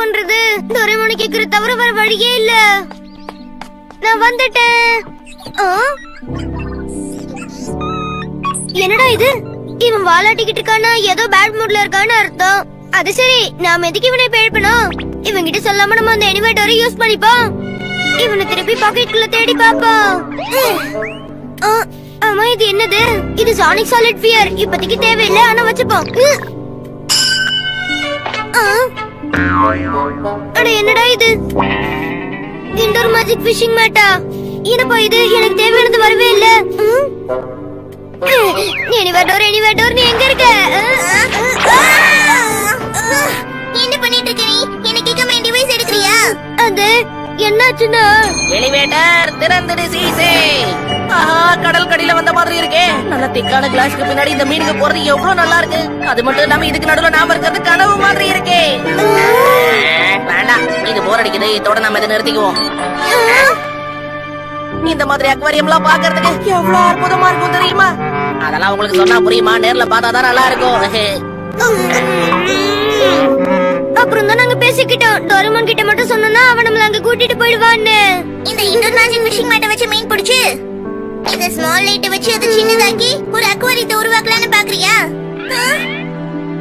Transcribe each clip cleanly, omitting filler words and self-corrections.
பண்றது? டோரேமோனை கேக்குற தவிர வேற வழியே இல்ல. நான் வந்துட்டேன். என்னடா இது? இவன் வாலாட்டிக்கிட்டு இருக்கானா? ஏதோ பேட் மூட்ல இருக்கான்னு அர்த்தம். அது சரி, நாம எதுக்கு இவனை பேழ்பணும்? இவன் கிட்ட சொல்லாம நம்ம அந்த எனிவேட்டரை யூஸ் பண்ணிப்போம். இவனை திருப்பி பாக்கெட்டுக்குள்ள தேடி பாப்போம். ஆமா, இது என்னது? இது சானிக் சாலிட் ஃபியர். இப்போதைக்கு தேவையில்லை, ஆனா வச்சுப்போம். அட என்னடா இது? இண்டோர் மேஜிக் ஃபிஷிங் மேட்டா? என்னப்பா இது? எனக்கு தேவையானது வரவே இல்ல. எனிவேட்டர் நீ எங்க இருக்க? என்ன பண்ணிட்டு இருக்க நீ? எனக்கு கேட்காம என் டிவைஸ் எடுக்கறியா? அது என்னாச்சுன்னா எலிவேட்டர் திறந்துடு சீசே. ஆஹா, கடல் கடியில வந்த மாதிரி இருக்கே. நல்ல திக்கான கிளாஸ்க்கு பின்னாடி இந்த மீனுக்கு போறது எவ்வளவு நல்லா இருக்கு. அது மட்டும் இல்லாம இதுக்கு நடுவுல நாம இருக்கிறது கனவு மாதிரி இருக்கே. வேண்டாம், இது போர் அடிக்குது. இதோட நாம இதை நிறுத்திக்குவோம். இந்த மாதிரி அக்வாரியம் எல்லாம் பாக்குறதுக்கு எவ்வளவு அற்புதமா இருக்கும் தெரியுமா? அதெல்லாம் உங்களுக்கு சொன்னா புரியுமா? நேர்ல பார்த்தாதான் நல்லா இருக்கும். அப்புறம் தான் நாங்க பேசிக்கிட்டோம். டோரேமான் கிட்ட மட்டும் சொன்னோம்னா அவன் நம்மள அங்க கூட்டிட்டு போயிடுவான்னு. இந்த இண்டோர் மேஜிக் ஃபிஷிங் மேட்டை வச்சு மீன் பிடிச்சு இந்த ஸ்மால் லைட் வச்சு அது சின்னதாக்கி ஒரு அக்வாரியத்தை உருவாக்கலாம்னு பாக்குறியா?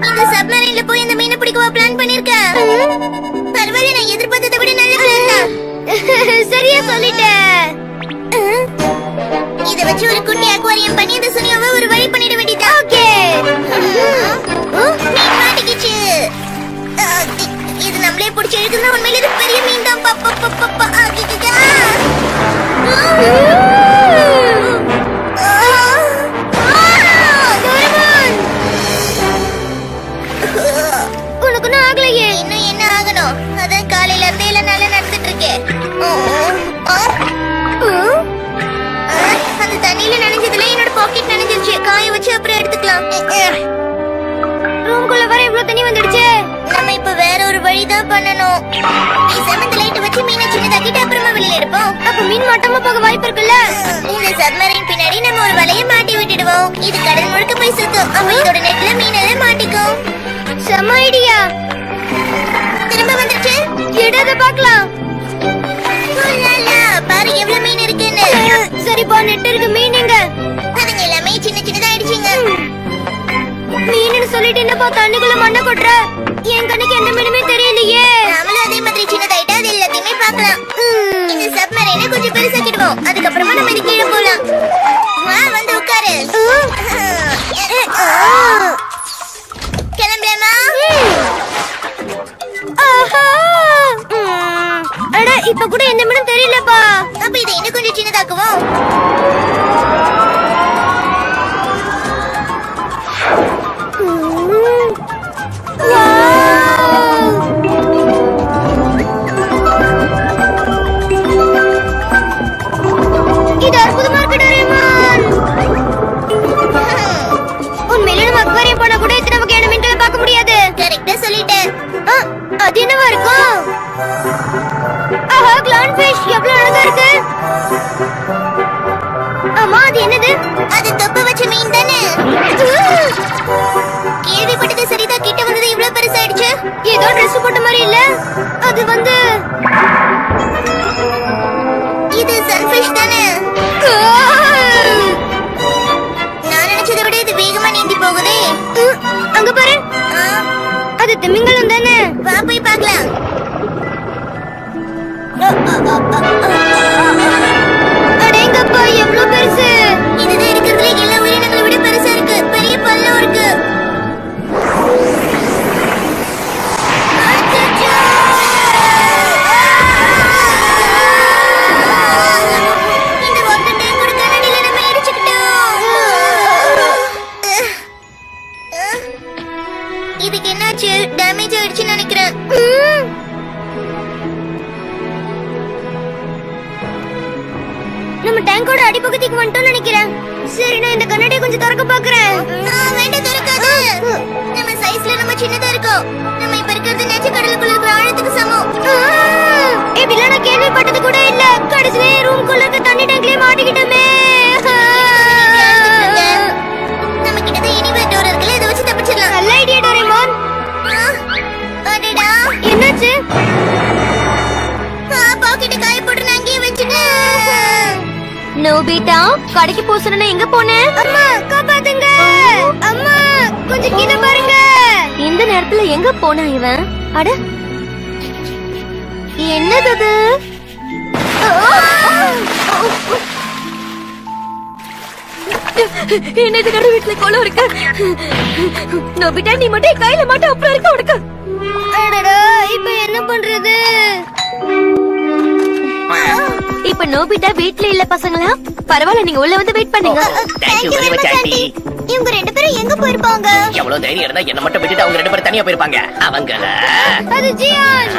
இந்த சப்மரைன்ல போய் அந்த மீனை பிடிக்கவா பிளான் பண்ணிருக்க? பரவாயில்ல, நான் எதிர்பார்த்ததை விட நல்ல பிளான் தான். சரியா சொல்லிட்டேன். இத வச்சு ஒரு குட்டி அக்வாரியம் பண்ணி அந்த சுனியாவை ஒரு வழி பண்ணிட வேண்டியதா? ஓகே. மீன் மாட்டிக்கிச்சு. இது நம்மளே பிடிச்சி எழுதுனா உண்மையில இது பெரிய மீன் தான். உனக்கு ஒன்னும் ஆகலையே? இன்னும் என்ன ஆகணும்? அதான் காலையில இருந்தே எல்லாம் நல்லா நடந்துட்டு இருக்கேன். அந்த தண்ணியில நனைஞ்சதுல என்னோட பாக்கெட் நனைஞ்சிருச்சு. காய வச்சு அப்புறம் எடுத்துக்கலாம். ரூம்குள்ள வர இவ்வளவு தண்ணி வந்துடுச்சு. நம்ம இப்ப வேற ஒரு வழிதான் பண்ணணும். நீ செவன்த் லைட் வச்சு மீனை சின்னதாக்கிட்டு அப்புறமா வெளியில எடுப்போம். அப்ப மீன் மாட்டாம போக வாய்ப்பு இருக்குல்ல? இந்த சப்மரைன் பின்னாடி நம்ம ஒரு வலைய மாட்டி விட்டுடுவோம். இது கடல் முழுக்க போய் சுத்தும். அப்ப இதோட நெட்ல மீன் எல்லாம் மாட்டிக்கும். செம ஐடியா. திரும்ப வந்துச்சு. எடுத்து பார்க்கலாம். பாரு எவ்வளவு மீன் இருக்குன்னு. சரிப்பா, நெட் இருக்கு. மீன் எங்க? அதுங்க எல்லாமே சின்ன சின்னதா ஆயிடுச்சுங்க. மீன்னு சொல்லிட்டு என்னப்பா தண்ணிக்குள்ள மண்ணை கொட்டுற? என் கண்ணுக்கு எந்த மீனுமே தெரியலையே. நாமளும் அதே மாதிரி சின்னதாயிட்டா அது எல்லாத்தையுமே பார்க்கலாம். இந்த சப்மரைனை கொஞ்சம் பெருசாக்கிடுவோம். அதுக்கப்புறமா நம்ம இது கீழே போலாம். வா, வந்து உட்காரு. கிளம்பலாமா? அட, இப்ப கூட எந்த மீனும் தெரியலப்பா. அப்ப இதை இன்னும் கொஞ்சம் சின்னதாக்குவோம். இது அற்புதமா இருக்கு டோரேமான். உண்மையிலே நம்ம அக்வாரியம் போனா கூட இத்தனை வகையான மீன்களை பார்க்க முடியாது. கரெக்டா சொல்லிட்டேன். அது என்னவா இருக்கும்? ஆஹா, கிளான் ஃபிஷ் எவ்வளவு அழகா இருக்கு. ஆமா, அது என்னது? அது தொப்பை வச்ச மீன் தானே? கேள்விப்பட்டது சரிதான். கிட்ட வந்தது இவ்வளவு பெருசாயிடுச்சு. ஏதோ ட்ரெஸ் போட்ட மாதிரி இல்ல. அது வந்து இது சன்ஃபிஷ் தானே? நான் நினைச்சதை விட இது வேகமா நீந்தி போகுதே. அங்க பாரு, அது திமிங்கலம் தானே? வா போய் பார்க்கலாம். அடேங்கப்பா, எவ்வளவு பெருசு! இதுதான் இருக்கிறதுல எல்லா உயிரினங்களை விட பெருசா இருக்கு. பெரிய பல்லும் இருக்கு. இந்த வாட்டர் டேங்க் கூட கண்ணாடியில நம்ம இடிச்சுக்கிட்டோம். இதுக்கு என்னாச்சு? டேமேஜ் ஆயிடுச்சுன்னு நினைக்கிறேன். நம்ம டேங்கோட அடிப்பகுதிக்கு வந்துட்டோம்னு நினைக்கிறேன். சரி, நான் இந்த கண்ணாடியை கொஞ்சம் திறக்க பாக்குறேன். வேண்டாம், திறக்காது. நம்ம சைஸ்ல நம்ம சின்னதா இருக்கோம். நம்ம இப்ப இருக்கிறது நேச்ச கடலுக்குள்ள இருக்கிற ஆழத்துக்கு சமம். இப்படிலாம் நான் கேள்விப்பட்டது கூட இல்ல. கடைசியில ரூம்குள்ள இருக்க தண்ணி டேங்க்லயே மாட்டிக்கிட்டோமே. நம்ம கிட்ட எனிவேட்டர் இருக்குல்ல, இதை வச்சு தப்பிச்சிடலாம். நல்ல ஐடியா டோரேமான். அடடா, என்னாச்சு? நோபிட்டா கடைக்கு போ சொன்னா எங்க போன? அம்மா காப்பாத்துங்க, அம்மா கொஞ்சம் கீழ பாருங்க. இந்த நேரத்துல எங்க போனா இவன்? அட என்னது அது? என்னது நடு வீட்டுல கோலம் இருக்கு. நோபிட்டா நீ மட்டும் கையில மாட்ட அப்புறம் இருக்க உனக்கு. அடடா இப்ப என்ன பண்றது? இப்ப நோபிட்டா வீட்ல இல்ல பசங்களா? பரவாயில்ல நீங்க உள்ள வந்து வெயிட் பண்ணுங்க. Thank you very much aunty. இவங்க ரெண்டு பேரும் எங்க போயிருப்பாங்க? எவ்வளவு தைரியம் இருந்தா என்ன மட்டும் விட்டுட்டு அவங்க 2 பேரும் தனியா போயிருப்பாங்க. அவங்கள அது ஜியான்.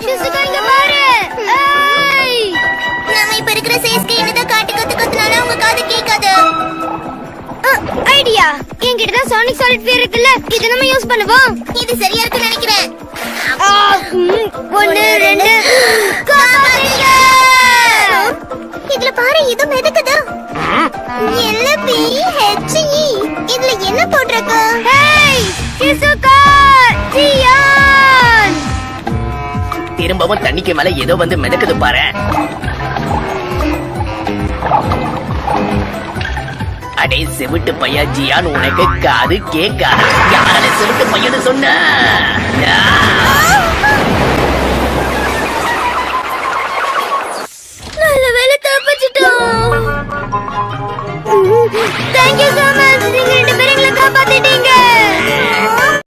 ஷிசுகா இங்க பாரு. ஏய் நாம இப்ப இருக்கிற சேஸ்கே என்னதான் காட்டு கத்துனால அவங்க காது கேட்காது. ஐடியா, என்கிட்ட தான் சானிக் சாலிட் ஃபீர் இருக்குல்ல, இத நம்ம யூஸ் பண்ணுவோம். இது சரியா இருக்குன்னு நினைக்கிறேன். 1 2 காப்பாத்துங்க. இதுல பாரு இது மிதக்குது. LP HE இதுல என்ன போட்டிருக்கு? ஹேய் ஷிசுகா ஜியான். திரும்பவும் தண்ணிக்கு மேல ஏதோ வந்து மிதக்குது பாரு. அடே செவிட்டு பையா ஜியான், உனக்கு காது கேட்காது. யாரால செவிட்டு பையன்னு சொன்ன?